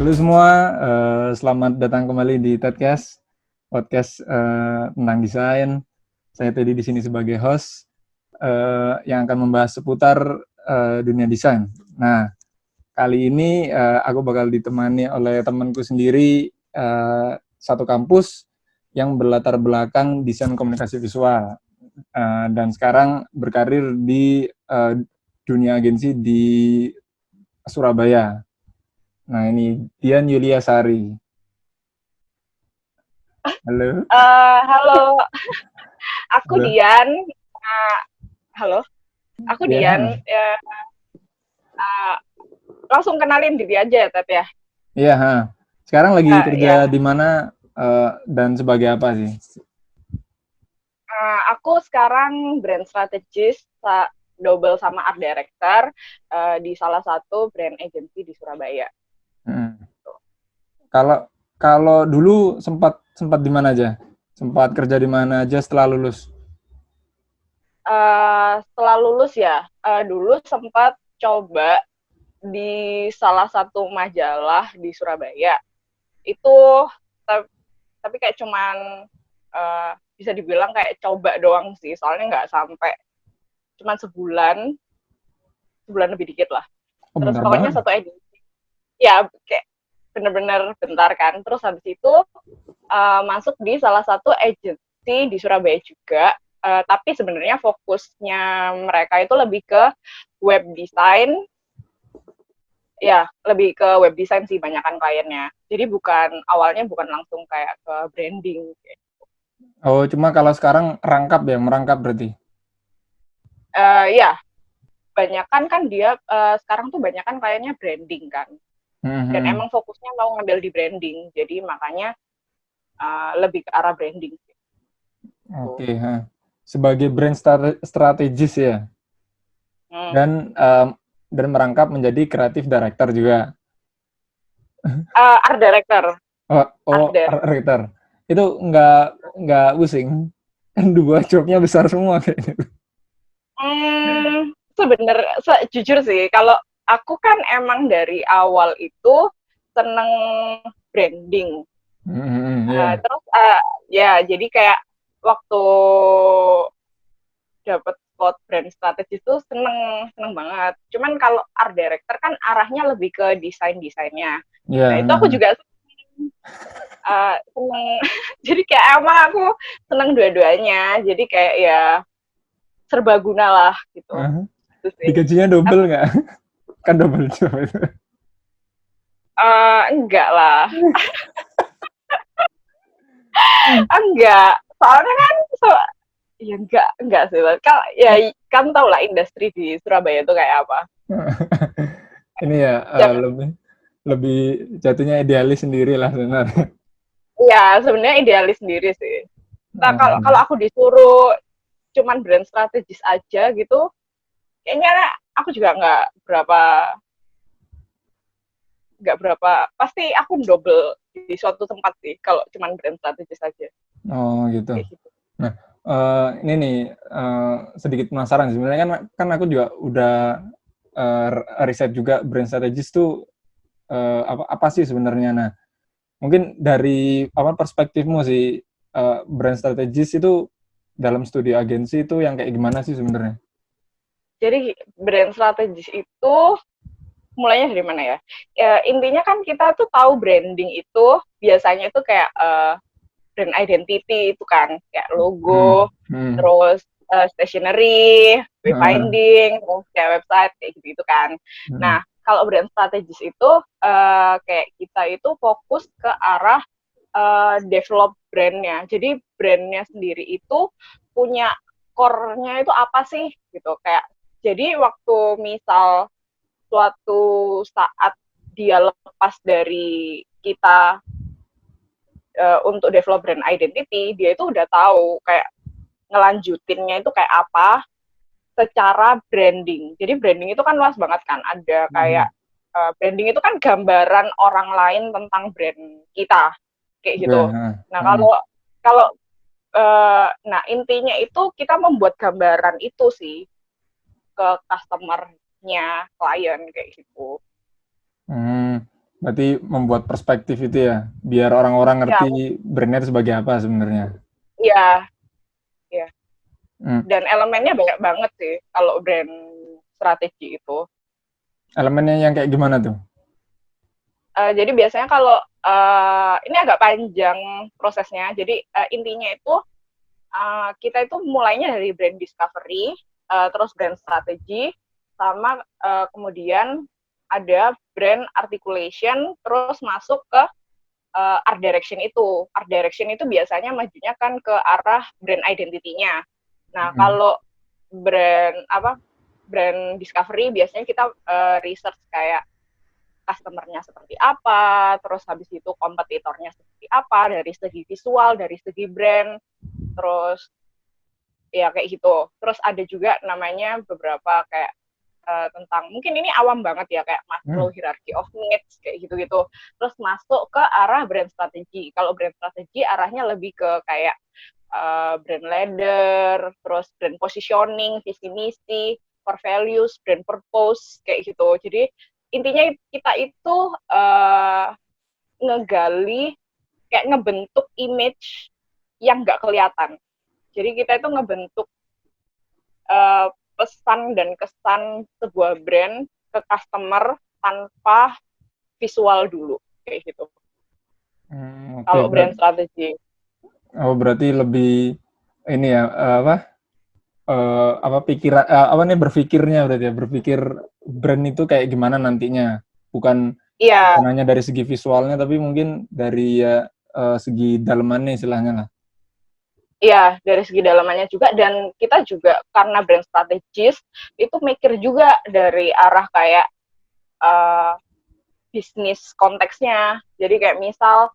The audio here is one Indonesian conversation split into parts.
Halo semua, selamat datang kembali di TEDcast, podcast tentang desain. Saya Teddy di sini sebagai host yang akan membahas seputar dunia desain. Nah, kali ini aku bakal ditemani oleh temanku sendiri satu kampus yang berlatar belakang desain komunikasi visual dan sekarang berkarir di dunia agensi di Surabaya. Nah, ini Dian Yulia Sari. Halo. Halo, aku Halo. Dian. Uh, halo, aku Dian. Iya. Uh, Langsung kenalin diri aja ya, Tet ya. Iya, ha. Sekarang lagi kerja Ya, di mana dan sebagai apa sih? aku sekarang brand strategist, double sama art director di salah satu brand agency di Surabaya. Hmm. Kalau kalau dulu sempat sempat di mana aja? Sempat kerja di mana aja setelah lulus? Setelah lulus ya, dulu sempat coba di salah satu majalah di Surabaya. Itu tapi kayak cuman bisa dibilang kayak coba doang sih, soalnya nggak sampai, cuman sebulan lebih dikit lah. Oh, Terus bentar pokoknya banget. satu edisi, ya kayak bener-bener bentar kan. Terus habis itu masuk di salah satu agency di Surabaya juga, tapi sebenarnya fokusnya mereka itu lebih ke web design, ya lebih ke web design sih banyakan kliennya. Jadi awalnya bukan langsung kayak ke branding. Oh, cuma kalau sekarang rangkap ya, merangkap berarti. Ya, banyakan kan dia sekarang tuh banyakan kayaknya branding kan, dan Hmm. emang fokusnya mau ngambil di branding, jadi makanya lebih ke arah branding gitu. Oke, ha. Sebagai brand strategis ya, Hmm. dan merangkap menjadi kreatif director juga. Art director. Oh, oh, art director. writer. Itu nggak pusing. Kan dua jobnya besar semua kayaknya. Jujur sih, kalau aku kan emang dari awal itu seneng branding. Iya. Terus ya jadi kayak waktu dapat spot brand strategis itu seneng seneng banget. Cuman kalau art director kan arahnya lebih ke desainnya. Iya, Nah itu aku juga seneng. Jadi kayak emang aku seneng dua-duanya. Jadi kayak ya serbaguna lah gitu. heeh. Itu sih. Digajinya double nggak? Kan double job itu. Enggak lah, enggak. Soalnya kan ya enggak sih. Kalau ya kan tau lah industri di Surabaya itu kayak apa. Ini ya Jangan. lebih lebih jatuhnya idealis sendiri lah sebenarnya. Ya sebenarnya idealis sendiri sih. Nah, Oh, kalau iya. aku disuruh cuman brand strategis aja gitu, kayaknya aku juga nggak berapa pasti aku double di suatu tempat sih kalau cuman brand strategis aja Oh, gitu. kayak gitu. Nah, ini nih sedikit penasaran sebenarnya kan kan aku juga udah riset juga brand strategis tuh apa apa sih sebenarnya. Nah, mungkin dari apa perspektifmu sih brand strategis itu dalam studi agensi itu yang kayak gimana sih sebenarnya? Jadi brand strategis itu mulainya dari mana ya? Intinya kan kita tuh tahu branding itu biasanya itu kayak brand identity itu kan kayak Hmm. logo, Hmm. terus stationery, Heeh. wayfinding, terus kayak website kayak gitu kan. Hmm. Nah, kalau brand strategis itu kayak kita itu fokus ke arah develop brandnya. Jadi brandnya sendiri itu punya core-nya itu apa sih gitu. Kayak jadi waktu misal suatu saat dia lepas dari kita untuk develop brand identity, dia itu udah tahu kayak ngelanjutinnya itu kayak apa secara branding. Jadi branding itu kan luas banget kan. Ada Hmm. kayak branding itu kan gambaran orang lain tentang brand kita kayak Oke, gitu. heeh, Nah, heeh. kalau nah intinya itu kita membuat gambaran itu sih ke customer-nya klien kayak gitu. Hmm. Berarti membuat perspektif itu ya, biar orang-orang Ya, ngerti brandnya itu sebagai apa sebenarnya. ya, ya. Hmm. Dan elemennya banyak banget sih kalau brand strategi itu. Elemennya yang kayak gimana tuh? Jadi biasanya kalau ini agak panjang prosesnya. Jadi intinya itu kita itu mulainya dari brand discovery, terus brand strategi, sama kemudian ada brand articulation, terus masuk ke art direction itu. Art direction itu biasanya majunya kan ke arah brand identity-nya. Nah, Hmm. kalau brand discovery biasanya kita research kayak customer-nya seperti apa, terus habis itu kompetitornya seperti apa dari segi visual, dari segi brand, terus ya kayak gitu. Terus ada juga namanya beberapa kayak tentang mungkin ini awam banget ya kayak Hmm. Maslow hierarchy of needs kayak gitu-gitu. Terus masuk ke arah brand strategi. Kalau brand strategi arahnya lebih ke kayak brand ladder, terus brand positioning, visi misi, core values, brand purpose kayak gitu. Jadi intinya kita itu ngegali kayak ngebentuk image yang nggak kelihatan. Jadi kita itu ngebentuk uh, pesan dan kesan sebuah brand ke customer tanpa visual dulu kayak gitu. Oke, Kalau brand strategi. berarti lebih ini ya, apa pikiran, apa nih, berpikirnya berarti ya, berpikir brand itu kayak gimana nantinya, bukan Iya, bukan hanya dari segi visualnya tapi mungkin dari ya, segi dalamannya istilahnya lah. iya dari segi dalamannya juga dan kita juga karena brand strategis itu mikir juga dari arah kayak uh, bisnis konteksnya. Jadi kayak misal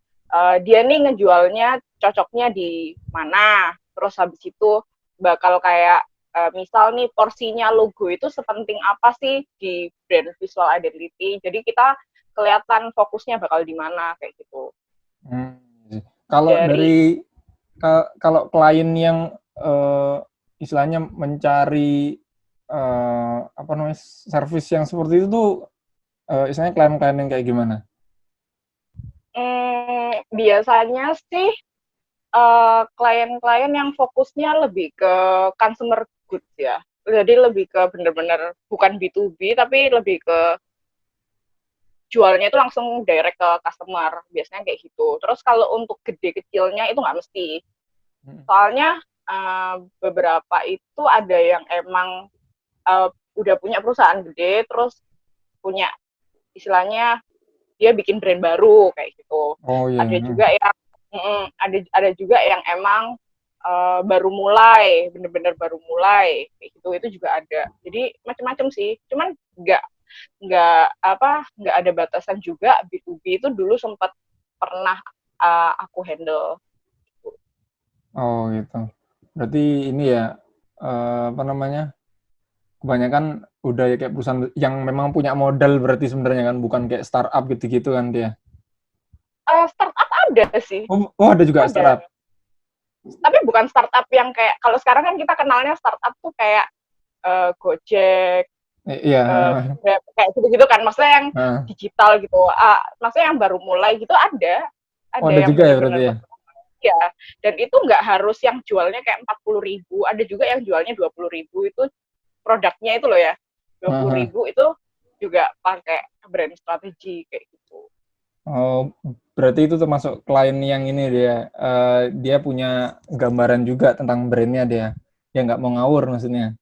dia nih ngejualnya cocoknya di mana, terus habis itu bakal kayak misal nih porsinya logo itu sepenting apa sih di brand visual identity. Jadi kita kelihatan fokusnya bakal di mana kayak gitu. Hmm. Kalau Dari dari kalau klien yang eh, istilahnya mencari apa namanya, service yang seperti itu tuh, istilahnya klien-klien yang kayak gimana? biasanya sih klien-klien yang fokusnya lebih ke consumer goods ya. Jadi lebih ke bener-bener bukan B2B tapi lebih ke jualnya itu langsung direct ke customer. Biasanya kayak gitu. Terus kalau untuk gede kecilnya itu nggak mesti. Hmm. Soalnya beberapa itu ada yang emang udah punya perusahaan gede, terus punya istilahnya dia bikin brand baru kayak gitu. Oh iya. Ada juga yang ada juga yang emang baru mulai, bener-bener baru mulai kayak gitu. Itu juga ada. Jadi macam-macam sih. Cuman nggak ada batasan juga. B2B itu dulu sempat pernah aku handle. Oh gitu. Berarti ini ya, apa namanya, kebanyakan udah ya kayak perusahaan yang memang punya modal berarti sebenarnya kan, bukan kayak startup gitu-gitu kan dia. Startup ada sih, Oh, ada juga ada. startup. Tapi bukan startup yang kayak kalau sekarang kan kita kenalnya startup tuh kayak Gojek, Iya. kayak gitu-gitu kan. Maksudnya yang Heeh. digital gitu. Maksudnya yang baru mulai gitu Oh, ada ada yang juga ya berarti bener-bener ya. ya. Dan itu nggak harus yang jualnya kayak 40.000. Ada juga yang jualnya 20.000 itu produknya itu loh ya. dua puluh Heeh. ribu itu juga pakai brand strategi kayak gitu. Oh, berarti itu termasuk klien yang ini dia, dia punya gambaran juga tentang brandnya dia. Dia nggak mau ngawur maksudnya.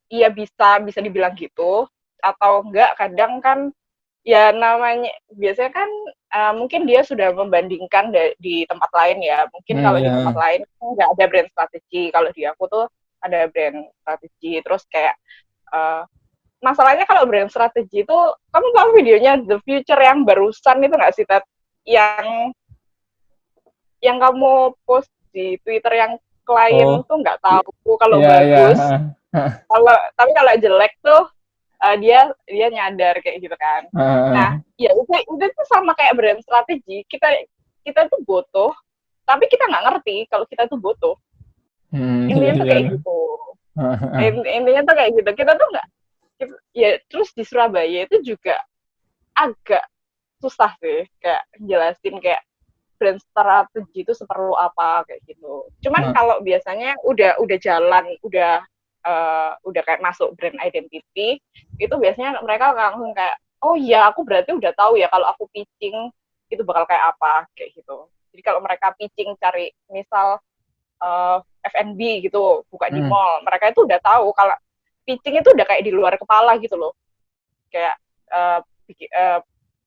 Iya bisa bisa dibilang gitu atau enggak kadang kan ya namanya biasanya kan mungkin dia sudah membandingkan di tempat lain ya. Mungkin kalau di tempat Iya. lain nggak ada brand strategi. Kalau di aku tuh ada brand strategi. Terus kayak uh, masalahnya kalau brand strategi itu kamu tahu videonya The Future yang barusan itu nggak sih Ted? Yang kamu post di Twitter yang Oh, klien tuh nggak i- tahu kalau iya iya. bagus. Kalau tapi kalau jelek tuh dia nyadar kayak gitu kan. Nah, ya itu tuh sama kayak brand strategi. Kita tuh butuh, tapi kita nggak ngerti kalau kita tuh butuh. Iya Intinya tuh iya. kayak gitu. Intinya tuh kayak gitu. Kita tuh nggak ya terus di Surabaya itu juga agak susah sih kayak jelasin kayak brand strategi itu seperlu apa kayak gitu. Cuman Nah, kalau biasanya udah jalan, udah kayak masuk brand identity, itu biasanya mereka langsung kayak, oh iya aku berarti udah tahu ya kalau aku pitching itu bakal kayak apa kayak gitu. Jadi kalau mereka pitching cari misal F&B gitu, buka di hmm, mall, mereka itu udah tahu kalau pitching itu udah kayak di luar kepala gitu loh. Kayak uh,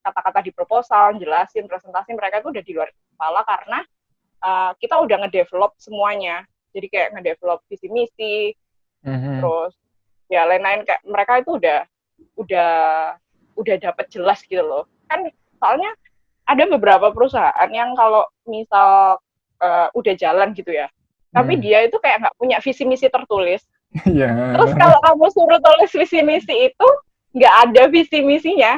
kata-kata di proposal, jelasin presentasi mereka itu udah di luar kepala karena kita udah ngedevelop semuanya. Jadi kayak ngedevelop visi misi, hmm, terus ya lain-lain kayak mereka itu udah udah dapat jelas gitu loh. Kan soalnya ada beberapa perusahaan yang kalau misal udah jalan gitu ya, tapi hmm. dia itu kayak nggak punya visi misi tertulis. Iya. Terus kalau kamu suruh tulis visi misi itu nggak ada visi misinya,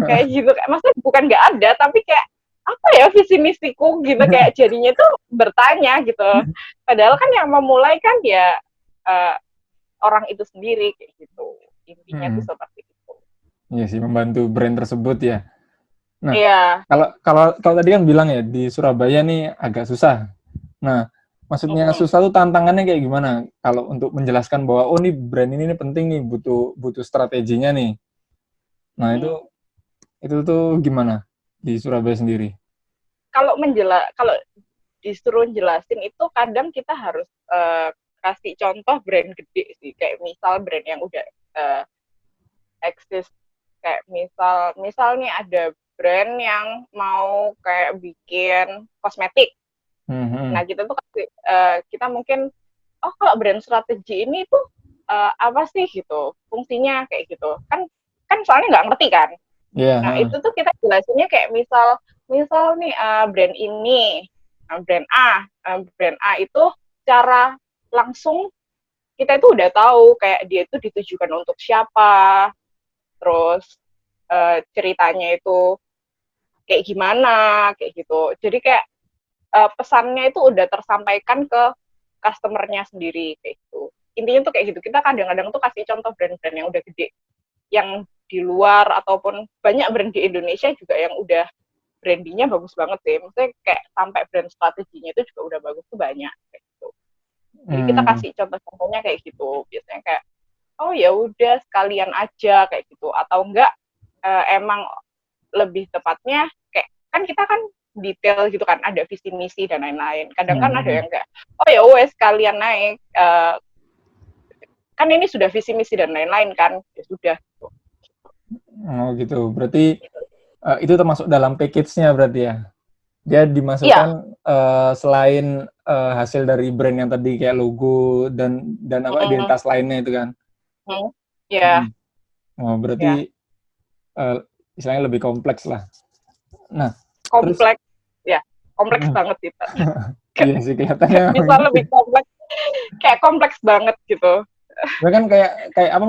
kayak gitu. Maksudnya bukan nggak ada, tapi kayak apa ya visi misiku gitu kayak jadinya tuh bertanya gitu. Padahal kan yang memulai kan ya uh, orang itu sendiri kayak gitu. Intinya tuh Hmm. seperti itu. Iya sih, membantu brand tersebut ya. Nah, Iya. kalau kalau kalau tadi kan bilang ya di Surabaya nih agak susah. Nah, maksudnya Mm-mm. susah tuh tantangannya kayak gimana? Kalau untuk menjelaskan bahwa oh nih brand ini nih penting nih, butuh butuh strateginya nih. Nah, Mm-mm. itu tuh gimana di Surabaya sendiri? Kalau disuruh jelasin itu kadang kita harus kasih contoh brand gede sih kayak misal brand yang udah uh, eksis kayak misal nih ada brand yang mau kayak bikin kosmetik. Hmm, Nah, kita mungkin oh kalau brand strategi ini tuh apa sih gitu fungsinya kayak gitu kan kan soalnya nggak ngerti kan. iya, Nah heeh. itu tuh kita jelasinnya kayak misal nih brand ini brand A itu cara langsung kita itu udah tahu kayak dia itu ditujukan untuk siapa, terus ceritanya itu kayak gimana kayak gitu. Jadi kayak pesannya itu udah tersampaikan ke customernya sendiri kayak gitu. Intinya tuh kayak gitu. Kita kadang-kadang tuh kasih contoh brand-brand yang udah gede, yang di luar ataupun banyak brand di Indonesia juga yang udah brandingnya bagus banget sih. Maksudnya kayak sampai brand strateginya itu juga udah bagus tuh banyak kayak gitu. Jadi kita Hmm, kasih contoh-contohnya kayak gitu. Biasanya kayak oh ya udah sekalian aja kayak gitu atau enggak emang lebih tepatnya kayak kan kita kan detail gitu kan ada visi misi dan lain-lain kadang kan ada hmm. yang enggak oh ya wes sekalian naik kan ini sudah visi misi dan lain-lain kan ya sudah gitu. Oh gitu. Berarti itu termasuk dalam package-nya berarti ya. Dia dimasukkan Iya. selain hasil dari brand yang tadi kayak logo dan apa Mm, identitas lainnya itu kan. ya. Hmm. Oh, Ya berarti eh, istilahnya lebih kompleks lah. Nah, terus kompleks ya kompleks hmm, banget sih iya sih kelihatannya memang bisa gitu. lebih kompleks kayak kompleks banget gitu. Ya kan kayak kayak apa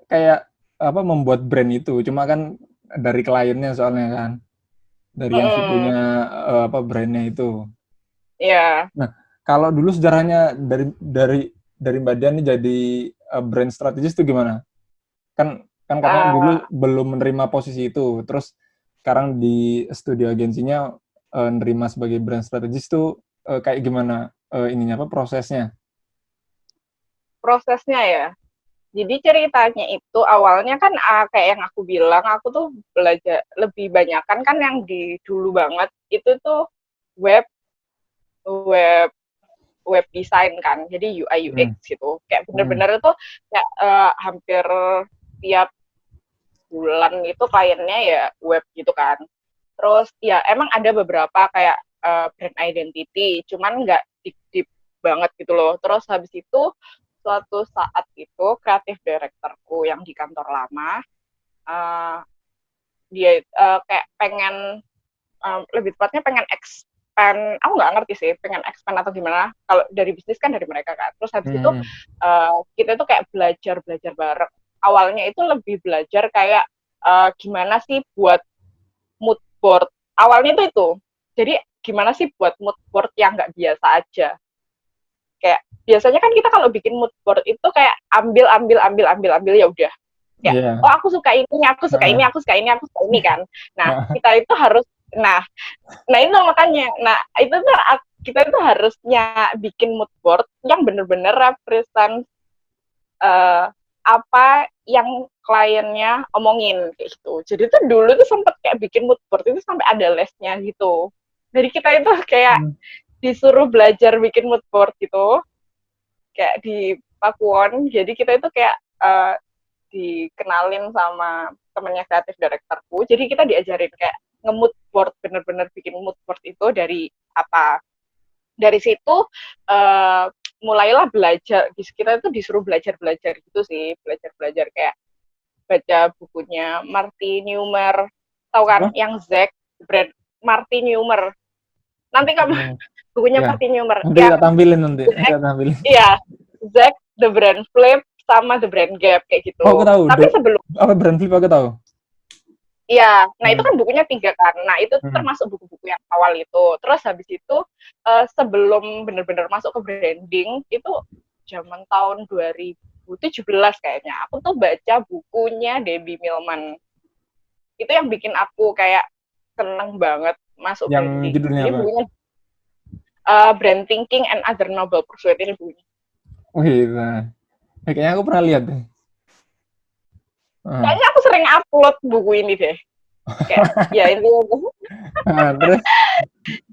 kayak apa membuat brand itu, cuma kan dari kliennya soalnya kan, dari yang si punya Mm, apa brandnya itu. ya. Nah, kalau dulu sejarahnya dari Mbak Dian nih jadi brand strategis itu gimana? Kan katanya dulu uh, belum menerima posisi itu, terus sekarang di studio agensinya nerima sebagai brand strategis tuh kayak gimana ininya apa prosesnya? Prosesnya ya. Jadi ceritanya itu awalnya kan kayak yang aku bilang, aku tuh belajar lebih banyak kan yang di dulu banget itu tuh web web web design kan. Jadi UI UX Hmm. gitu. Kayak Hmm. bener-bener itu kayak hampir tiap bulan itu kliennya ya web gitu kan. Terus ya emang ada beberapa kayak brand identity, cuman nggak deep deep banget gitu loh. Terus habis itu suatu saat itu kreatif directorku yang di kantor lama uh, dia kayak pengen lebih tepatnya pengen expand aku nggak ngerti sih pengen expand atau gimana kalau dari bisnis kan dari mereka kan terus habis itu Hmm. kita itu kayak belajar belajar bareng awalnya itu lebih belajar kayak gimana sih buat mood board awalnya itu jadi gimana sih buat mood board yang nggak biasa aja kayak biasanya kan kita kalau bikin mood board itu kayak ambil ambil ambil ambil ambil ya udah Kayak, Iya. oh aku suka ini, aku suka ini, Heeh. aku suka ini, aku suka ini kan. Nah, Heeh. kita itu harus, nah, nah itu makanya, nah itu tuh kita itu harusnya bikin mood board yang bener-bener represent apa yang kliennya omongin kayak gitu. Jadi tuh dulu tuh sempet kayak bikin mood board itu sampai ada lesnya gitu. Jadi kita itu kayak Hmm. disuruh belajar bikin mood board gitu, kayak di Pakuwon. Jadi kita itu kayak dikenalin sama temennya kreatif directorku. Jadi kita diajarin kayak nge-mood board, bener-bener bikin mood board itu dari apa. Dari situ uh, mulailah belajar. Kita itu disuruh belajar-belajar gitu sih, belajar-belajar kayak baca bukunya Marty Neumer, tahu kan Siapa? yang Zack brand Marty Neumer. Nanti kamu Hmm. bukunya Ya. Marty Neumer Nanti yang tak tampilin nanti. Nanti Zack, tak tampilin. iya, Zack the Brand Flip sama The Brand Gap kayak Oh, aku gitu. tahu. Tapi sebelum, Apa brand flip aku tahu. iya, nah itu Hmm. kan bukunya 3 kan. Nah itu Hmm. termasuk buku-buku yang awal itu. Terus habis itu sebelum benar-benar masuk ke branding itu zaman tahun 2017 kayaknya. Aku tuh baca bukunya Debbie Millman. Itu yang bikin aku kayak seneng banget masuk Yang branding. judulnya Ini apa? bukunya Brand Thinking and Other Noble Pursuits ini bukunya. Wih, nah. Kayaknya aku pernah lihat deh. Heeh. Kayaknya aku sering upload buku ini deh. Kayak ya intinya Terus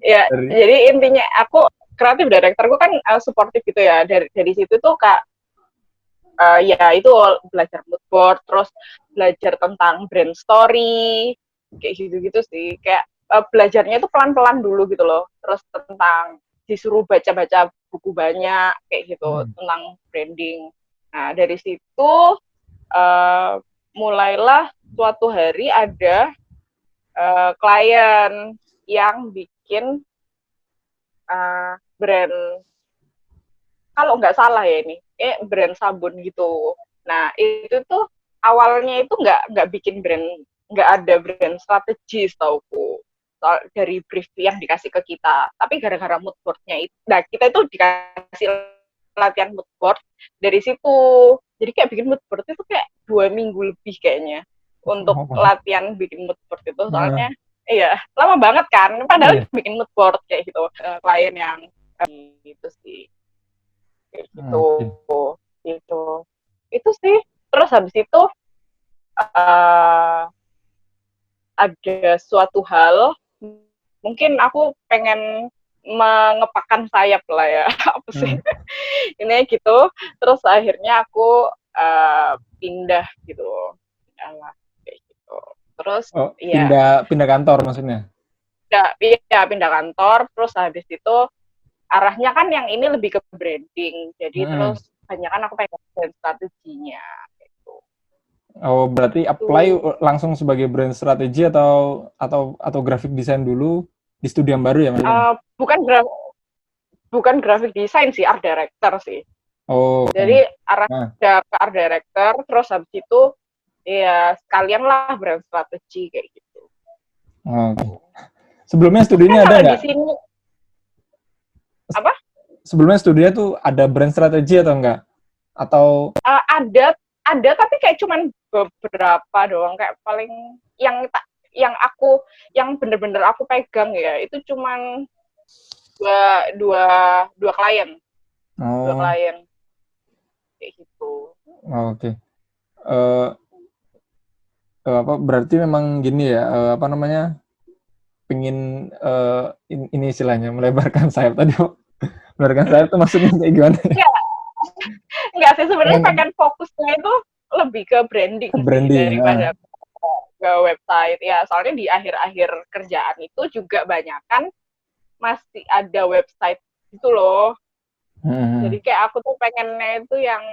ya dari jadi intinya aku kreatif directorku kan supportive gitu ya. Dari situ tuh kak ya itu belajar mood board, terus belajar tentang brand story, kayak gitu-gitu sih. Kayak belajarnya tuh pelan-pelan dulu gitu loh. Terus tentang disuruh baca-baca buku banyak kayak gitu hmm. tentang branding. Nah dari situ uh, mulailah suatu hari ada klien yang bikin brand, kalau nggak salah ya ini brand sabun gitu. Nah itu tuh awalnya itu nggak bikin brand, nggak ada brand strategi setauku dari brief yang dikasih ke kita. Tapi gara-gara mood boardnya itu, nah kita itu dikasih latihan mood board dari situ. Jadi kayak bikin mood board itu kayak 2 minggu lebih kayaknya untuk Oh, latihan bikin mood board itu. nah, Soalnya iya lama banget kan. Padahal iya. bikin mood board kayak gitu klien yang gitu sih, kayak gitu Oke. gitu itu sih. Terus habis itu uh, ada suatu hal, mungkin aku pengen mengepakkan sayap lah ya apa sih Hmm. ini gitu. Terus akhirnya aku pindah gitu kayak gitu. Terus Oh, ya pindah pindah kantor maksudnya. pindah kantor. Terus habis itu arahnya kan yang ini lebih ke branding, jadi Hmm. terus banyak kan aku pengen brand strateginya gitu. Oh, berarti apply Itu langsung sebagai brand strategi atau graphic design dulu di studi yang baru ya maksudnya? bukan bukan graphic design sih, art director sih. Oh, oke. Jadi Nah, arahnya ke art director, terus habis itu ya sekalian lah brand strategi kayak gitu. oke. Sebelumnya Kan studinya ada kalau di nggak? sini apa Sebelumnya studinya tuh ada brand strategi atau enggak? Atau ada tapi kayak cuman beberapa doang, kayak paling yang yang aku yang bener-bener aku pegang ya itu cuman dua dua dua klien dua oh, klien kayak gitu. oke. Eh, apa berarti memang gini ya, apa namanya? Pingin ini istilahnya melebarkan sayap tadi. Melebarkan sayap tuh maksudnya kayak gimana ya? Enggak, enggak sih sebenarnya Pengen pengen fokusnya itu lebih ke branding ke sih branding. daripada ke website ya. Soalnya di akhir-akhir kerjaan itu juga banyak kan masih ada website gitu loh. Jadi Hmm. kayak aku tuh pengennya itu yang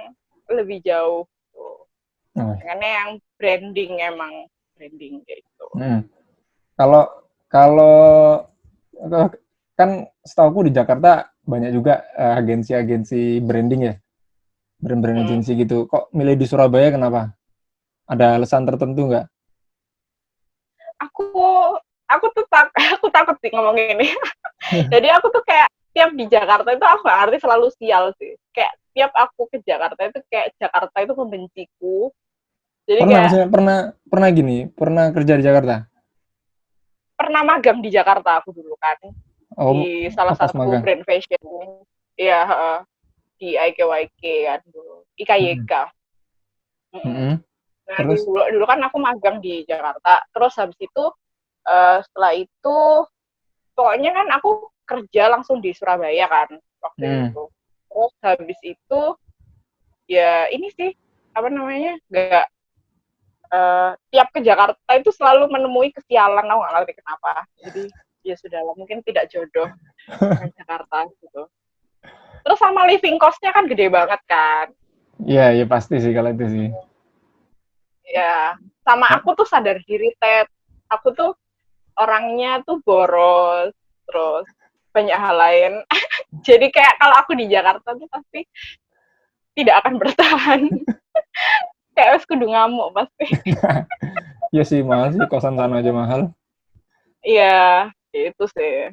lebih jauh tuh. Oh, Pengennya yang branding, emang branding kayak gitu. hmm. Kalau kalau kan setahuku di Jakarta banyak juga agensi-agensi branding ya, brand-brand Hmm. agensi gitu. Kok milih di Surabaya kenapa? Ada alasan tertentu nggak? Aku aku tuh aku takut sih ngomong ini. Jadi aku tuh kayak tiap di Jakarta itu aku gak ngerti selalu sial sih. Kayak tiap aku ke Jakarta itu kayak Jakarta itu membenciku. Jadi Pernah, kayak maksudnya pernah gini, pernah kerja di Jakarta? pernah magang di Jakarta aku dulu kan, Oh, di salah pas satu magang. brand fashion. Iya, di IKYK kan dulu, Mm-mm. IKYK. Mm-mm. Mm-mm. Nah, Terus? dulu kan aku magang di Jakarta. Terus habis itu setelah itu pokoknya kan aku kerja langsung di Surabaya kan waktu Mm. itu. Terus habis itu ya ini sih apa namanya nggak tiap ke Jakarta itu selalu menemui kesialan, aku nggak ngerti kenapa. Jadi ya sudah lah, mungkin tidak jodoh dengan Jakarta gitu. Terus sama living cost-nya kan gede banget kan. Iya, iya pasti sih kalau itu sih. Ya, sama Nah, aku tuh sadar diri, Ted. Aku tuh orangnya tuh boros, terus banyak hal lain. Jadi kayak kalau aku di Jakarta tuh pasti tidak akan bertahan. Kayak harus kudu ngamuk pasti. iya sih mahal sih, kosan sana aja mahal. Iya, itu sih.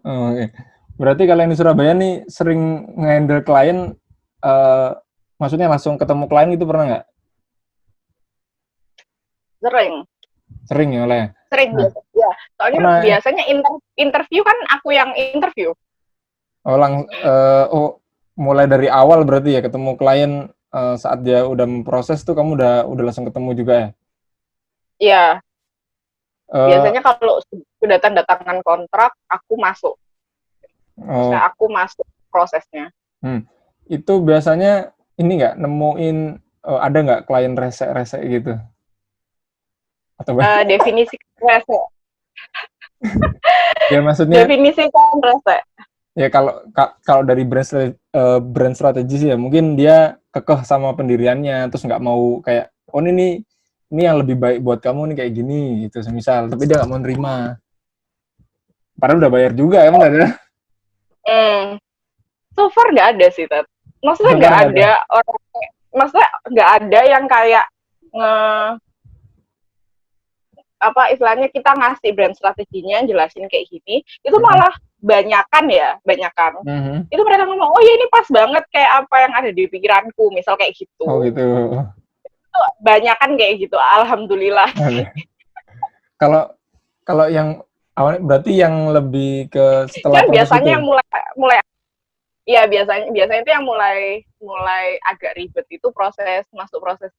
Oh, oke. Berarti kalau yang di Surabaya nih sering nge-handle klien, eh maksudnya langsung ketemu klien itu pernah nggak? Sering, Sering ya oleh. sering Nah, biasa. Ya, soalnya pernah biasanya interview kan aku yang interview. oh mulai dari awal berarti ya ketemu klien saat dia udah memproses tuh kamu udah langsung ketemu juga ya? Iya, Eh, biasanya kalau sudah tanda tangan kontrak, aku masuk. Maksudnya oh, aku masuk prosesnya. hmm. Itu biasanya ini nggak nemuin ada nggak klien rese-rese gitu? Atau Definisi rese. ya maksudnya Definisi kan rese. ya kalau dari brand strategi sih ya mungkin dia kekeh sama pendiriannya terus nggak mau kayak oh ini yang lebih baik buat kamu nih kayak gini gitu semisal tapi dia nggak mau nerima padahal udah bayar juga emang nggak ada. Hmm. So far nggak ada sih, Tat. Maksudnya So far nggak nggak ada. ada orang, maksudnya nggak ada yang kayak nge apa istilahnya kita ngasih brand strateginya jelasin kayak gini itu Mhm. malah banyakan Mhm. itu mereka ngomong oh ya ini pas banget kayak apa yang ada di pikiranku misal kayak Oh gitu gitu. itu banyakan kayak gitu alhamdulillah sih. Oke. Kalau kalau yang awalnya berarti yang lebih ke setelah Kan proses biasanya itu. yang mulai mulai ya biasanya itu yang mulai mulai agak ribet itu proses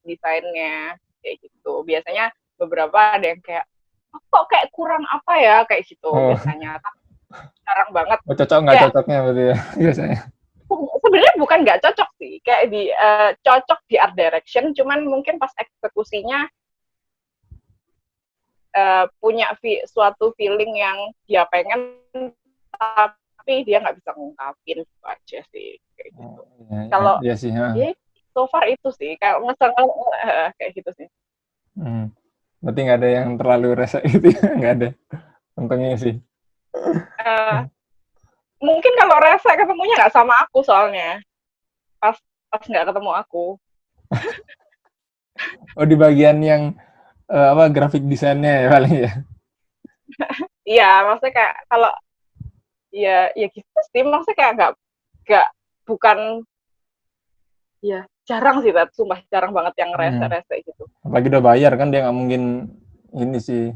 desainnya kayak gitu biasanya beberapa ada yang kayak "Oh, kok kayak kurang apa ya kayak gitu Oh, biasanya jarang banget oh cocok nggak kayak cocoknya berarti ya biasanya. sebenarnya bukan nggak cocok sih kayak di cocok di art direction cuman mungkin pas eksekusinya punya suatu feeling yang dia pengen tapi dia nggak bisa ngungkapin itu aja sih kayak Oh, gitu iya, iya, kalau iya sih. Ha. ya so far itu sih kayak ngesel kayak gitu sih. Hmm. Berarti nggak ada yang terlalu rese gitu ya, nggak ada. Untungnya sih. uh, Mungkin kalau rese ketemunya nggak sama aku soalnya pas pas nggak ketemu aku. Oh di bagian yang apa grafik desainnya ya paling ya. Iya maksudnya kayak kalau ya gitu sih maksudnya kayak nggak bukan ya jarang sih Tat. Sumpah jarang banget yang Hmm. rese-rese gitu. Apalagi udah bayar kan dia nggak mungkin ini sih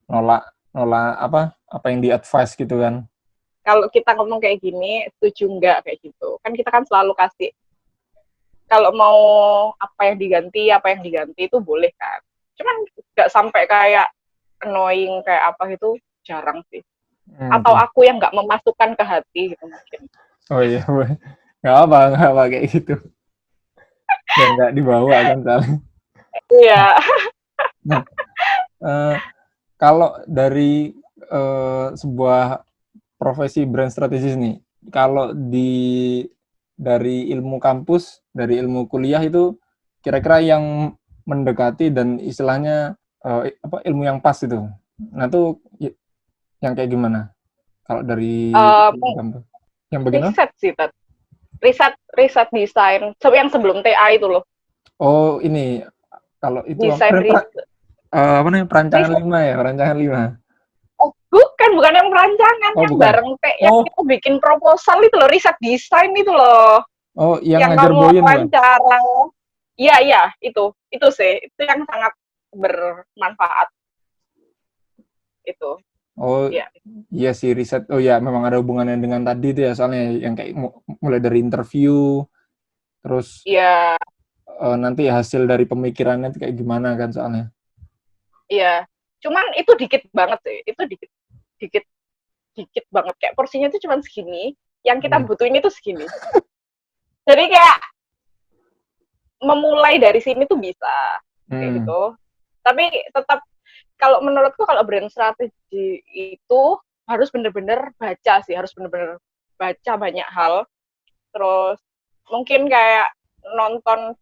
nolak nolak apa yang di advice gitu kan. Kalau kita ngomong kayak gini setuju nggak kayak gitu kan kita kan selalu kasih kalau mau apa yang diganti itu boleh kan cuman nggak sampai kayak annoying kayak apa itu jarang sih Hmm, atau oke. aku yang nggak memasukkan ke hati gitu mungkin. Oh iya, nggak apa kayak gitu. Biar nggak dibawa kan soalnya. Iya. Nah, eh, kalau dari sebuah profesi brand strategis nih, kalau dari ilmu kampus, dari ilmu kuliah itu kira-kira yang mendekati dan istilahnya apa ilmu yang pas itu. Nah, tuh yang kayak gimana? Kalau dari uh, kampus. Yang bagaimana? Riset sih Tat. Riset desain yang sebelum TA itu loh Oh, ini kalau itu desain riset apa namanya? Perancangan riset 5 ya, perancangan 5. oh bukan yang perancangan Oh, yang bukan. bareng yang Oh, kita bikin proposal itu loh riset desain itu loh oh yang yang ngajar kamu Boyun bukan? wawancara Iya, itu sih, itu yang sangat bermanfaat itu. Oh, Iya, iya sih riset. Oh ya, memang ada hubungannya dengan tadi itu ya, soalnya yang kayak mulai dari interview, terus iya, nanti hasil dari pemikirannya itu kayak gimana kan soalnya. iya. Cuman itu dikit banget sih, itu dikit, dikit, dikit banget. Kayak porsinya itu cuma segini, yang kita Hmm. butuhin itu segini. Jadi kayak memulai dari sini tuh bisa, kayak Hmm. gitu. Tapi tetap kalau menurutku kalau brand strategi itu harus bener-bener baca sih, harus bener-bener baca banyak hal. Terus mungkin kayak nonton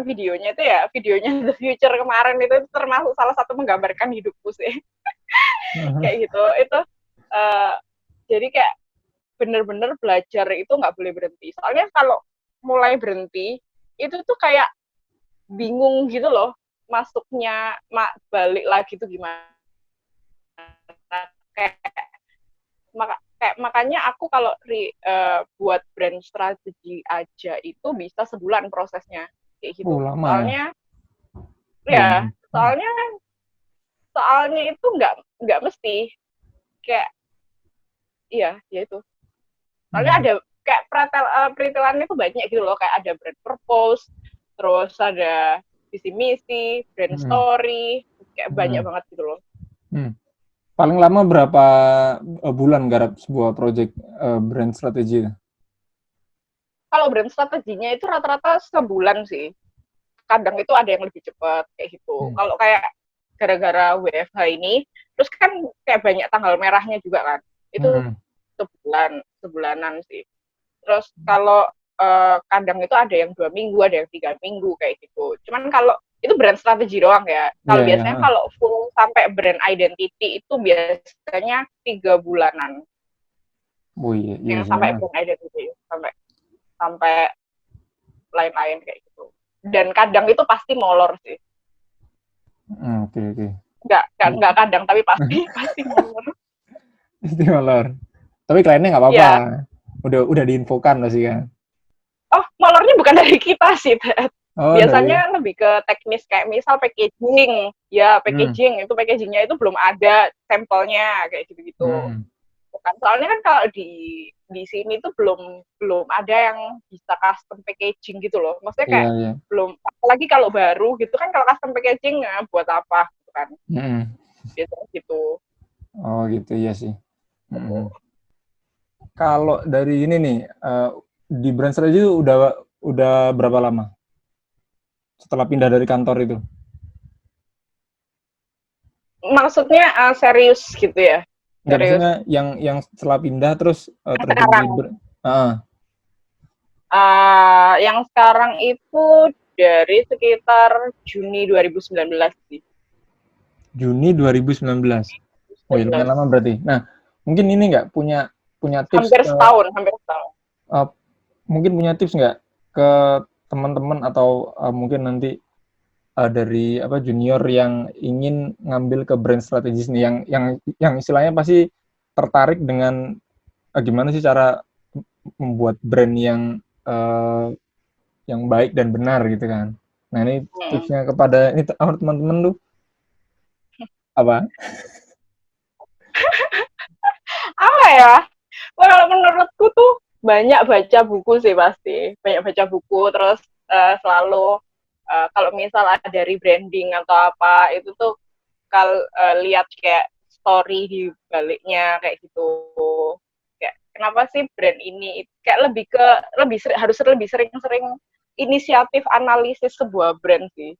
videonya itu ya, videonya The Future kemarin itu termasuk salah satu menggambarkan hidupku sih. Kayak gitu. Itu uh, jadi kayak bener-bener belajar itu nggak boleh berhenti. Soalnya kalau mulai berhenti itu tuh kayak bingung gitu loh, masuknya balik lagi tuh gimana. Kayak makanya aku kalau buat brand strategi aja itu bisa sebulan prosesnya kayak gitu. Lama ya. Soalnya ya, Belum. soalnya soalnya itu nggak mesti kayak iya, ya itu. Soalnya Hmm. ada kayak peritelannya tuh banyak gitu loh, kayak ada brand purpose, terus ada visi misi, brand Hmm. story, kayak banyak Hmm. banget gitu loh. Hmm. Paling lama berapa bulan garap sebuah project brand strategi? Kalau brand strateginya itu rata-rata sebulan sih. Kadang itu ada yang lebih cepat kayak gitu. Hmm. Kalau kayak gara-gara WFH ini, terus kan kayak banyak tanggal merahnya juga kan. Itu Hmm. sebulanan sih. Terus kalau kadang itu ada yang 2 minggu, ada yang 3 minggu kayak gitu. Cuman kalau itu brand strategi doang ya. Kalau Iya, biasanya ya. kalau full sampai brand identity itu biasanya 3 bulanan. Oh iya, iya Yang sih. sampai brand identity sampai sampai lain-lain kayak gitu. Dan kadang itu pasti molor sih. Oke, oke. Nggak kadang, tapi pasti pasti molor. Istimewa. Tapi kliennya nggak apa-apa. Iya. Udah diinfokan pasti kan. Oh, molornya bukan dari kita sih, Ted. Oh, dari. Biasanya lebih ke teknis kayak misal packaging. Ya, Hmm. packagingnya itu belum ada sampelnya kayak gitu-gitu. Hmm. Bukan soalnya kan kalau di sini tuh belum belum ada yang bisa custom packaging gitu loh. Maksudnya Iya, kayak iya. belum, apalagi kalau baru gitu kan, kalau custom packaging ya buat apa gitu kan. Hmm. Biasanya gitu. Oh gitu ya sih. Hmm. Kalau dari ini nih, di brand strategi itu udah berapa lama setelah pindah dari kantor itu? Maksudnya serius gitu ya? Enggak, Serius. maksudnya yang setelah pindah terus terjun di Sekarang ah, yang sekarang itu dari sekitar Juni 2019 sih. Juni 2019. Oh ya, lumayan 19. lama berarti. Nah, mungkin ini nggak punya punya tips Hampir ke setahun, hampir setahun. uh, mungkin punya tips nggak ke teman-teman atau mungkin nanti dari apa junior yang ingin ngambil ke brand strategis nih yang istilahnya pasti tertarik dengan gimana sih cara membuat brand yang baik dan benar gitu kan. Nah, ini Hmm. tipsnya kepada ini teman-teman tuh apa? Apa ya? Well, menurutku tuh banyak baca buku sih pasti. Banyak baca buku, terus selalu kalau misal ada rebranding atau apa, itu tuh lihat kayak story di baliknya kayak gitu. Kayak kenapa sih brand ini kayak harus lebih sering-sering inisiatif analisis sebuah brand sih.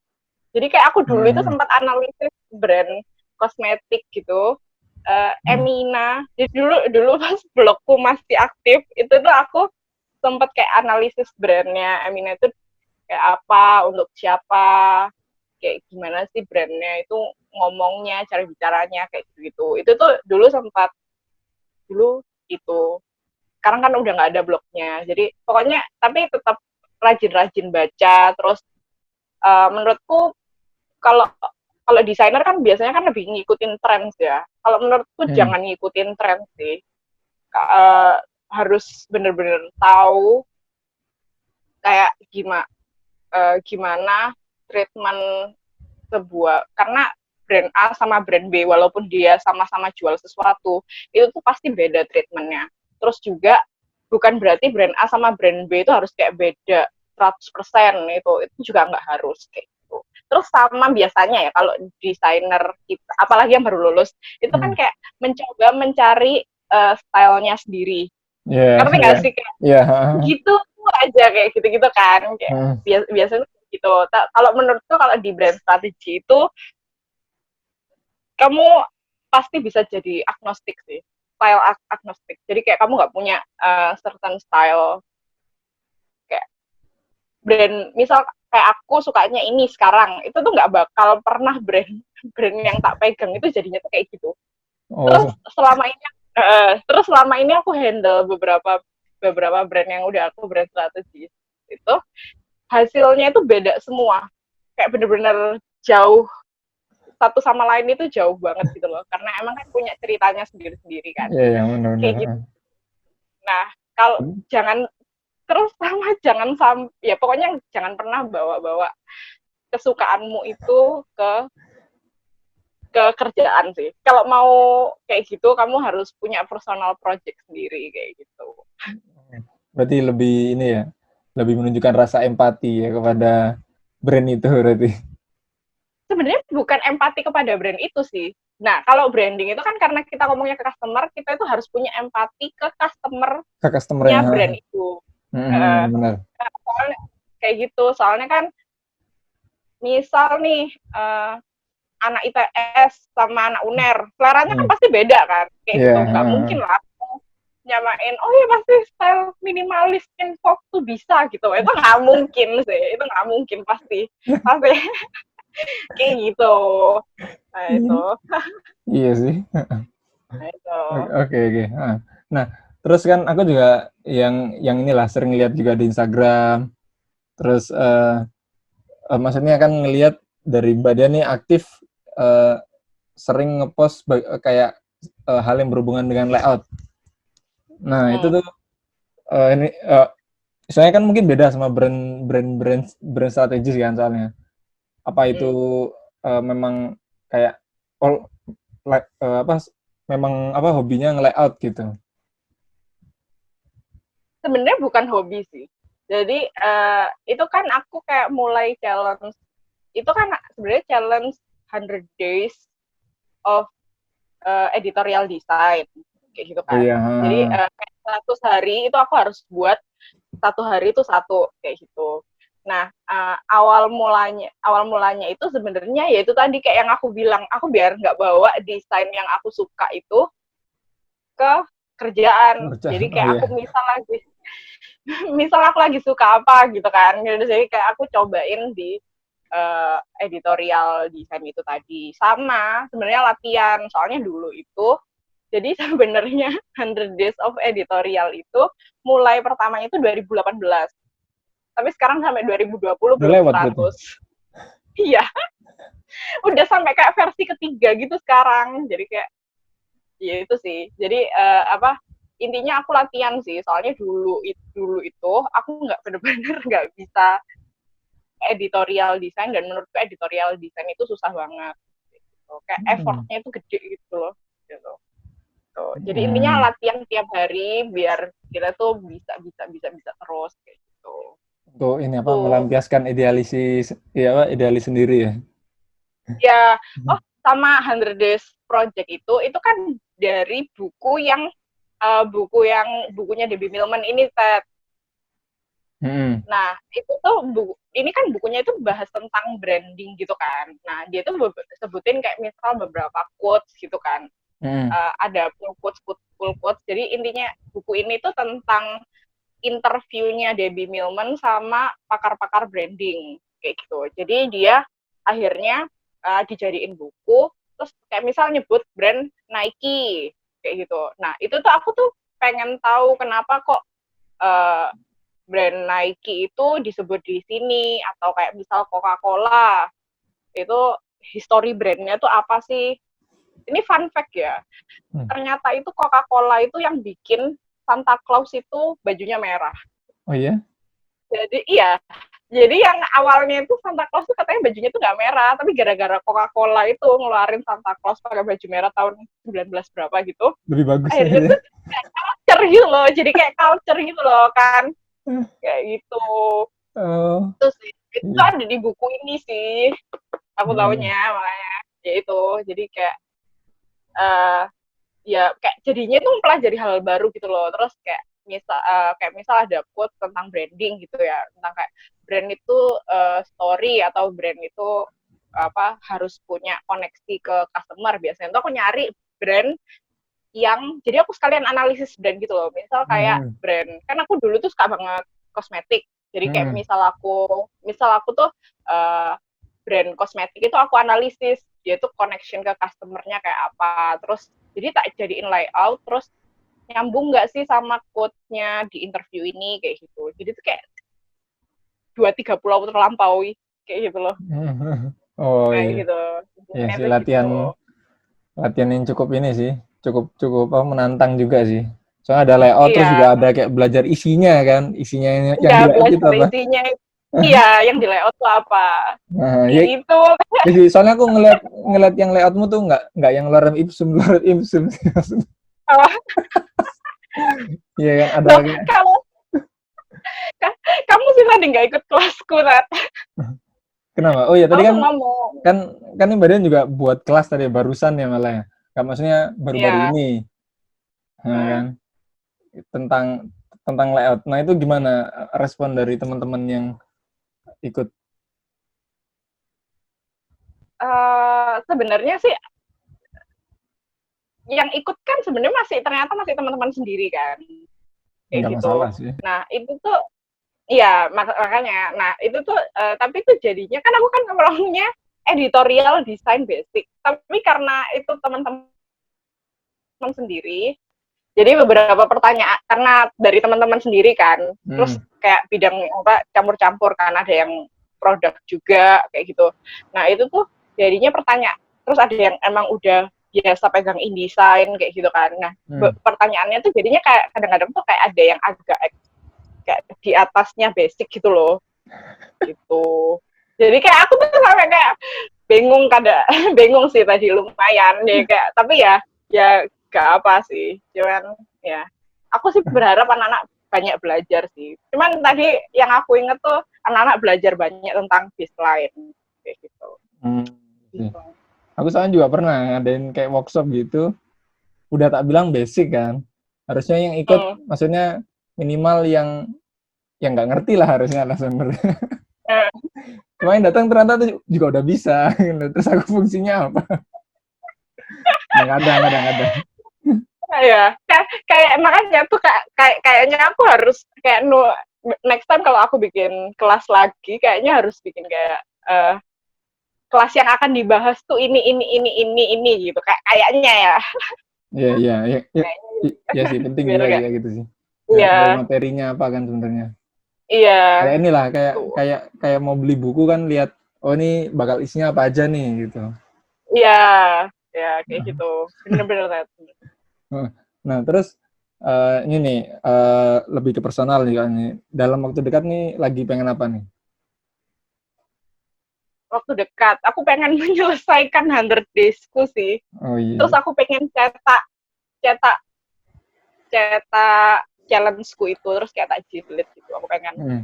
Jadi kayak aku dulu itu Hmm. sempat analisis brand kosmetik gitu. Hmm. Emina. Jadi dulu dulu pas blogku masih aktif, itu tuh aku sempat kayak analisis brandnya Emina itu kayak apa, untuk siapa, kayak gimana sih brandnya itu ngomongnya, cara bicaranya kayak gitu. Itu tuh dulu sempat dulu itu. Sekarang kan udah nggak ada blognya. Jadi pokoknya tapi tetap rajin-rajin baca. Terus menurutku kalau kalau desainer kan biasanya kan lebih ngikutin tren ya. Kalau menurutku Hmm. jangan ngikutin tren sih. Harus bener-bener tahu kayak gimana gimana treatment sebuah, karena brand A sama brand B walaupun dia sama-sama jual sesuatu itu tuh pasti beda treatmentnya. Terus juga bukan berarti brand A sama brand B itu harus kayak beda 100% itu juga nggak harus kayak gitu. Terus sama biasanya ya kalau desainer kita, apalagi yang baru lulus, itu kan kayak mencoba mencari stylenya sendiri. Iya, Ngerti iya. nggak sih? Kayak Iya, gitu aja kayak gitu-gitu kan. Kayak biasanya gitu. Kalau menurutku kalau di brand strategi itu kamu pasti bisa jadi agnostik sih, style agnostik. Jadi kayak kamu nggak punya certain style kayak brand, misal kayak aku sukanya ini sekarang, itu tuh nggak bakal pernah brand yang tak pegang itu jadinya tuh kayak gitu. Terus Oh, selama ini aku handle beberapa brand yang udah aku brand strategi itu hasilnya itu beda semua, kayak bener-bener jauh satu sama lain itu jauh banget gitu loh, karena emang kan punya ceritanya sendiri-sendiri kan, iya, yang benar-benar. kayak gitu. Nah, kalau jangan terus sama jangan ya pokoknya jangan pernah bawa-bawa kesukaanmu itu ke kerjaan sih. Kalau mau kayak gitu kamu harus punya personal project sendiri kayak gitu. Berarti lebih ini ya, lebih menunjukkan rasa empati ya kepada brand itu berarti. Sebenarnya bukan empati kepada brand itu sih. Nah, kalau branding itu kan karena kita ngomongnya ke customer, kita itu harus punya empati ke customernya Ke customer-nya. brand itu. Benar. Soalnya kayak gitu, soalnya kan misal nih anak ITS sama anak UNER, seleranya kan pasti beda kan, kayak Iya, gitu. Nggak mungkin lah nyamain, oh ya pasti style minimalis info tuh bisa gitu. Itu nggak mungkin sih, itu nggak mungkin pasti kayak gitu. Nah itu, iya sih. nah itu. Oke, oke. Nah, terus kan aku juga yang inilah sering lihat juga di Instagram. Terus maksudnya kan ngelihat dari Mbak Dia nih aktif eh, sering ngepost kayak hal yang berhubungan dengan layout. Nah, itu tuh ini soalnya kan mungkin beda sama brand strategis kan soalnya. Apa itu memang kayak all apa memang apa hobinya nge-layout gitu. Sebenarnya bukan hobi sih. Jadi itu kan aku kayak mulai challenge. Itu kan sebenarnya challenge 100 days of editorial design kayak gitu Oh kan. iya, Jadi 100 hari itu aku harus buat satu hari itu satu kayak gitu. Nah, awal mulanya itu sebenarnya ya itu tadi kayak yang aku bilang, aku biar nggak bawa desain yang aku suka itu ke kerjaan. Jadi oh kayak iya. aku misal aku lagi suka apa gitu kan. Jadi kayak aku cobain di editorial desain itu tadi. Sama sebenarnya latihan, soalnya dulu itu jadi sebenarnya 100 Days of Editorial itu mulai pertamanya itu 2018. Tapi sekarang sampai 2020 Udah belum lewat berarti. 100. Iya, udah sampai kayak versi ketiga gitu sekarang. Jadi kayak ya itu sih. Jadi apa intinya aku latihan sih. Soalnya dulu itu aku nggak bener-bener nggak bisa editorial design, dan menurutku editorial design itu susah banget. Gitu. Kayak effortnya itu gede gitu loh. Gitu. Tuh. Jadi intinya latihan tiap hari biar kita tuh bisa terus kayak gitu. Untuk ini apa Tuh. melampiaskan idealis sendiri ya. Ya, oh sama 100 Days Project itu kan dari bukunya Debbie Millman ini Ted. Nah, itu tuh ini kan bukunya itu bahas tentang branding gitu kan. Nah, dia tuh sebutin kayak misal beberapa quotes gitu kan. Ada full quotes. Jadi intinya buku ini tuh tentang interviewnya Debbie Millman sama pakar-pakar branding kayak gitu. Jadi dia akhirnya dijadiin buku, terus kayak misal nyebut brand Nike kayak gitu. Nah itu tuh aku tuh pengen tahu kenapa kok uh, brand Nike itu disebut di sini, atau kayak misal Coca-Cola itu history brandnya tuh apa sih? Ini fun fact ya. Ternyata itu Coca-Cola itu yang bikin Santa Claus itu bajunya merah. Oh iya? Jadi iya, Jadi yang awalnya itu Santa Claus tuh katanya bajunya tuh nggak merah, tapi gara-gara Coca-Cola itu ngeluarin Santa Claus pakai baju merah tahun 19 berapa gitu, Lebih bagus akhirnya akhirnya. tuh kayak culture gitu loh, jadi kayak culture gitu loh kan, kayak gitu. Oh, Itu sih, itu iya. ada di buku ini sih, aku Hmm. tahunya makanya. Ya itu, jadi kayak uh, ya kayak jadinya tuh mempelajari hal baru gitu loh. Terus kayak misal ada quote tentang branding gitu ya, tentang kayak brand itu story atau brand itu apa harus punya koneksi ke customer. Biasanya tuh aku nyari brand yang jadi aku sekalian analisis brand gitu loh. Misal kayak Hmm. brand, kan aku dulu tuh suka banget kosmetik. Jadi kayak Hmm. misal aku tuh uh, brand kosmetik itu aku analisis dia tuh connection ke customernya kayak apa. Terus jadi tak jadiin layout, terus nyambung nggak sih sama quote-nya di interview ini kayak gitu. Jadi tuh kayak 2-3 pulau terlampaui kayak gitu loh. Oh Kayak iya, gitu. iya Intinya sih tuh gitu. latihan latihan yang cukup ini sih, cukup cukup apa menantang juga sih. Soalnya ada layout terus juga Iya, ada kayak belajar isinya kan, isinya yang nggak di layout itu belajar apa? isinya. Iya, yang di layout tuh apa? Nah, ya, Gitu. ya sih, soalnya aku ngeliat ngeliat yang layoutmu tuh nggak yang lorem ipsum lorem ipsum sih maksudnya. Oh, Iya kan ada loh, kayak kamu sih tadi nggak ikut kelasku, Nat. kenapa? Oh iya tadi Aku kan tuh ngomong. kan kan ini badan juga buat kelas tadi barusan ya malah ya. Nggak maksudnya baru-baru Iya. ini, nah, Hmm. kan tentang tentang layout. Nah itu gimana respon dari teman-teman yang ikut? Sebenarnya sih yang ikut kan sebenarnya ternyata masih teman-teman sendiri kan kayak Nggak gitu. masalah sih. Nah itu tuh iya makanya. Nah itu tuh tapi itu jadinya kan aku kan ngomongnya editorial design basic. Tapi karena itu teman-teman sendiri, jadi beberapa pertanyaan karena dari teman-teman sendiri kan, terus Hmm. kayak bidang apa campur-campur kan ada yang produk juga kayak gitu. Nah itu tuh jadinya pertanyaan. Terus ada yang emang udah biasa pegang InDesign kayak gitu kan. Nah Hmm. pertanyaannya tuh jadinya kayak kadang-kadang tuh kayak ada yang agak kayak di atasnya basic gitu loh gitu. Jadi kayak aku tuh sampai kayak bingung bingung sih tadi lumayan ya kayak tapi ya gak apa sih cuman ya aku sih berharap anak-anak banyak belajar sih cuman tadi yang aku inget tuh anak-anak belajar banyak tentang baseline kayak gitu Hmm. Sih. gitu. Aku soalnya juga pernah ngadain kayak workshop gitu. Udah tak bilang basic kan. Harusnya yang ikut, Hmm. maksudnya minimal yang nggak ngerti lah harusnya lah sebenarnya. Eh, Cuma yang datang ternyata tuh juga udah bisa. Terus aku fungsinya apa? Nah, nggak ada. ya kayak makanya tuh kayaknya aku harus kayak no, next time kalau aku bikin kelas lagi kayaknya harus bikin kayak kelas yang akan dibahas tuh ini gitu kayaknya ya Iya, iya, iya, iya, kayaknya iya sih penting biar juga gak kayak gitu sih. Nggak tahu iya materinya apa kan sebenarnya. iya Kayak inilah, kayak tuh kayak kayak mau beli buku kan lihat, oh ini bakal isinya apa aja nih gitu. iya ya kayak gitu bener-bener Ted. Nah, terus ini nih lebih ke personal nih kan nih. Dalam waktu dekat nih lagi pengen apa nih? Waktu dekat aku pengen menyelesaikan 100 daysku sih Oh terus iya. aku pengen cetak cetak cetak challengeku itu terus kayak tak jilid gitu Hmm.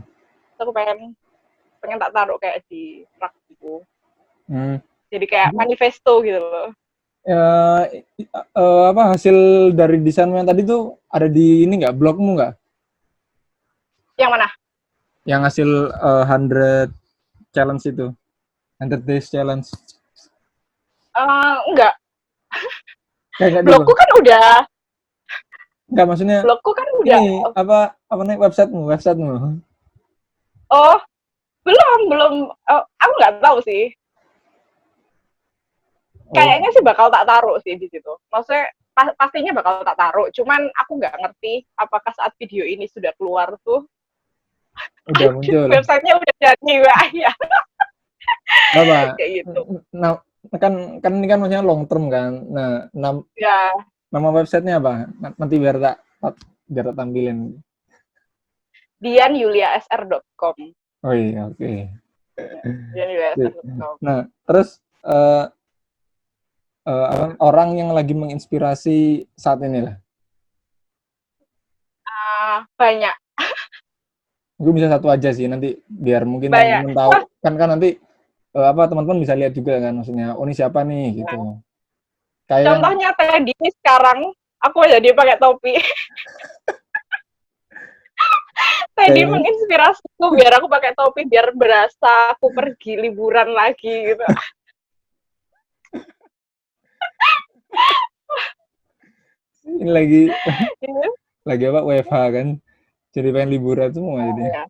aku pengen pengen tak taruh kayak di rak gitu Hmm. jadi kayak manifesto gitu loh. Eh, apa hasil dari desainmu yang tadi tuh ada di ini nggak blogmu nggak? Yang mana? Yang hasil 100 challenge itu, 100 days challenge. Enggak, Kayak nggak di blogku kan udah nggak maksudnya blogku kan udah ini apa nih websitemu. oh belum aku nggak tahu sih Oh kayaknya sih bakal tak taruh sih di situ. Maksudnya pastinya bakal tak taruh. Cuman aku nggak ngerti apakah saat video ini sudah keluar tuh udah muncul. websitenya udah jadi ya Apa? kayak gitu. Nah, kan ini kan maksudnya long term kan. Nah, Ya nama websitenya apa? Nanti biar tak tampilin. dianyuliasr.com. Oh iya, oke. Jadi dasar top. Nah, terus eh orang yang lagi menginspirasi saat ini lah. Banyak, Gue bisa satu aja sih nanti biar mungkin banyak. teman-teman tahu kan nanti teman-teman bisa lihat juga kan maksudnya oh ini siapa nih gitu. Nah, Kayak yang contohnya Teddy sekarang aku jadi pakai topi. Teddy kayak menginspirasiku biar aku pakai topi biar berasa aku pergi liburan lagi gitu. ini lagi Iya. lagi apa WFH kan. Jadi pengen liburan semua jadi. Iya.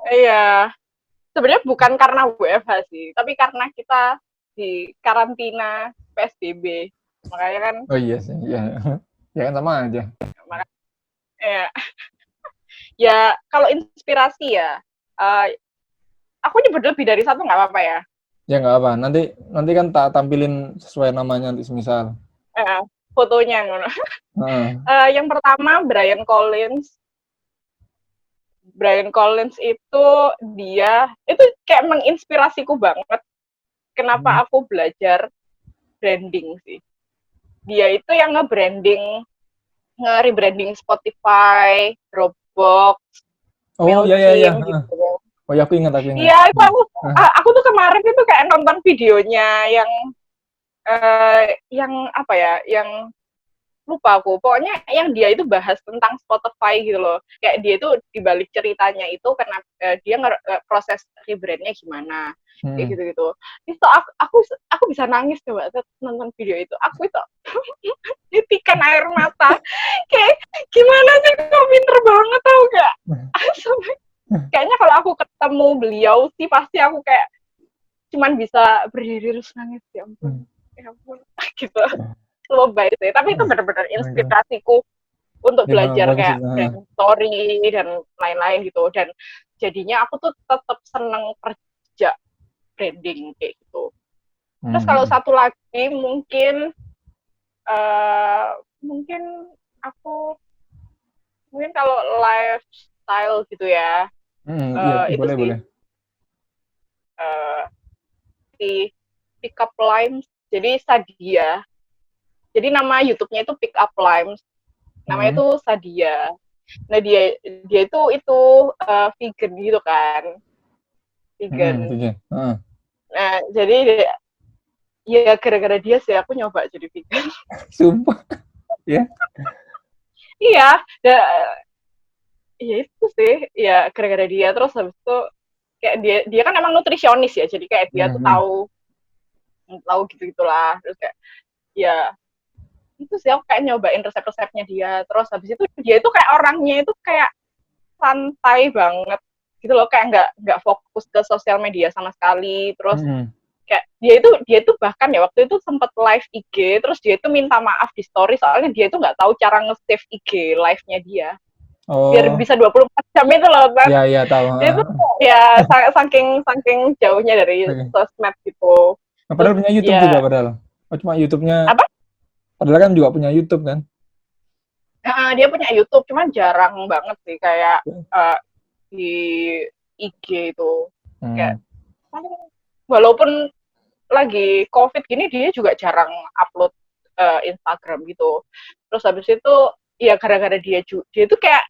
Iya. Sebenarnya bukan karena WFH sih, tapi karena kita di karantina PSBB. Makanya kan, Oh iya sih, iya. Ya kan sama aja. makanya, ya, ya kalau inspirasi ya, uh, aku nyebut lebih dari satu nggak apa-apa ya. Ya nggak apa. Nanti nanti kan tak tampilin sesuai namanya nanti semisal. Fotonya. Heeh. Yang pertama Brian Collins. Brian Collins itu dia itu kayak menginspirasiku banget. Hmm. Kenapa aku belajar branding sih? Dia itu yang nge-rebranding Spotify, Dropbox, Oh ya ya ya. Mailchimp Heeh. gitu. Oh ya aku ingat. Iya, itu Hah. aku tuh kemarin itu kayak nonton videonya yang apa ya, yang lupa aku. Pokoknya yang dia itu bahas tentang Spotify gitu loh. Kayak dia itu dibalik ceritanya itu karena dia proses rebrandnya gimana. Kayak Hmm. gitu-gitu. Itu aku bisa nangis coba nonton video itu. Aku itu nitikan air mata. Kayak gimana sih kok pinter banget tau gak? Kayaknya kalau aku ketemu beliau sih pasti aku kayak cuman bisa berdiri terus nangis ya ampun gitu lebay sih tapi itu benar-benar inspirasiku untuk Ya, belajar bagus kayak itu. Heeh. brand story dan lain-lain gitu dan jadinya aku tuh tetap seneng kerja branding kayak gitu terus kalau Hmm. satu lagi uh, mungkin aku mungkin kalau lifestyle gitu ya Iya, itu boleh sih boleh. uh, si Pick Up Lines jadi Sadia jadi nama YouTube-nya itu Pick Up Lines namanya Hmm. itu Sadia. Nah dia itu vegan gitu kan, vegan. Oke. Heeh. Nah jadi ya gara-gara dia sih aku nyoba jadi vegan. Sumpah ya. Iya, ya itu sih, ya gara-gara dia terus habis itu kayak dia kan emang nutrisionis ya, jadi kayak dia tuh Hmm. tahu tahu gitu gitulah. Terus kayak ya itu sih aku kayak nyobain resep-resepnya dia. Terus habis itu dia itu kayak orangnya itu kayak santai banget gitu loh kayak nggak fokus ke sosial media sama sekali terus Hmm. kayak dia itu bahkan ya waktu itu sempet live IG terus dia itu minta maaf di story soalnya dia itu nggak tahu cara nge-save IG live-nya dia biar Oh, bisa 24 jam itu loh kan ya ya tahu. dia itu Heeh. ya saking saking jauhnya dari Oke. sosmed gitu Nah, terus padahal punya YouTube juga ya padahal. Oh, cuma YouTube-nya apa padahal kan juga punya YouTube kan. dia punya YouTube cuman jarang banget sih kayak uh, di IG itu kayak Hmm. walaupun lagi COVID gini dia juga jarang upload Instagram gitu. Terus habis itu ya gara-gara dia tuh kayak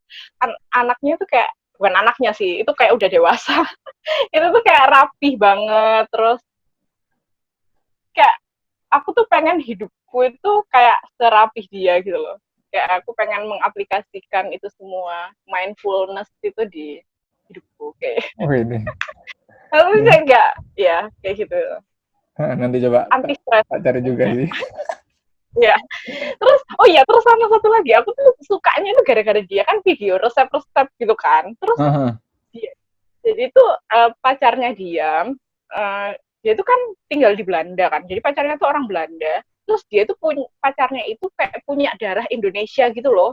anaknya tuh kayak bukan anaknya sih, itu kayak udah dewasa. Itu tuh kayak rapih banget. Terus kayak aku tuh pengen hidupku itu kayak serapih dia gitu loh. Kayak aku pengen mengaplikasikan itu semua mindfulness itu di hidupku kayak. Oh ini. Tapi saya enggak ya kayak gitu. Nanti coba Anti stres. tak cari juga sih. Ya, terus oh iya terus sama satu lagi aku tuh sukanya itu gara-gara dia kan video resep-resep gitu kan terus Heeh. dia jadi itu pacarnya dia itu kan tinggal di Belanda kan jadi pacarnya tuh orang Belanda terus dia itu punya pacarnya itu kayak punya darah Indonesia gitu loh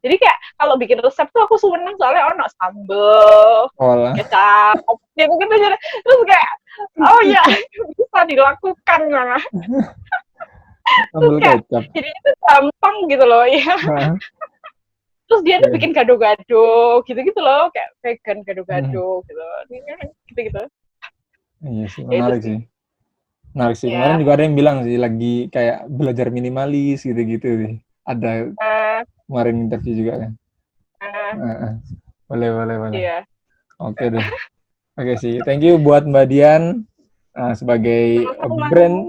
jadi kayak kalau bikin resep tuh aku seneng soalnya ono sambel Olah. kecap gitu gitu terus kayak oh ya bisa dilakukan kan terus Sambal kayak kecap. jadi itu gampang gitu loh ya Heeh. Terus dia tuh Oke. bikin gado-gado gitu-gitu loh, kayak vegan gado-gado gitu. Gitu-gitu. Iya sih, Ya itu menarik sih. sih. Menarik sih. Kemarin Ya. juga ada yang bilang sih lagi kayak belajar minimalis gitu-gitu sih. Ada Eh, kemarin interview juga kan. eh, Heeh. Boleh, boleh, boleh. iya. Oke deh. Oke sih. Thank you buat Mbak Dian sebagai Sama-sama.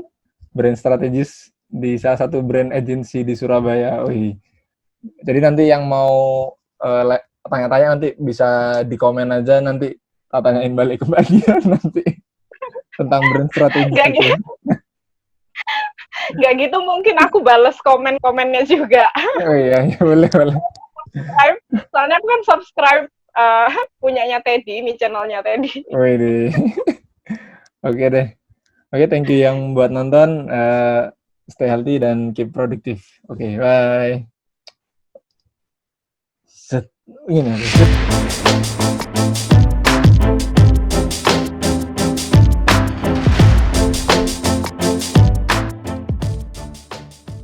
brand strategis di salah satu brand agency di Surabaya. Wih. Jadi nanti yang mau tanya-tanya nanti bisa di komen aja, nanti tak tanyain balik ke Mbak Dian nanti tentang brand strategis Gak itu. gitu, gak gitu mungkin aku bales komen-komennya juga. Oh iya, iya boleh, boleh. Subscribe. Soalnya aku kan subscribe punyanya Teddy, ini channelnya Teddy. Wih deh. Oke deh. Oke, thank you yang buat nonton. Stay healthy dan keep productive. Oke, bye. Set. Ini. Set.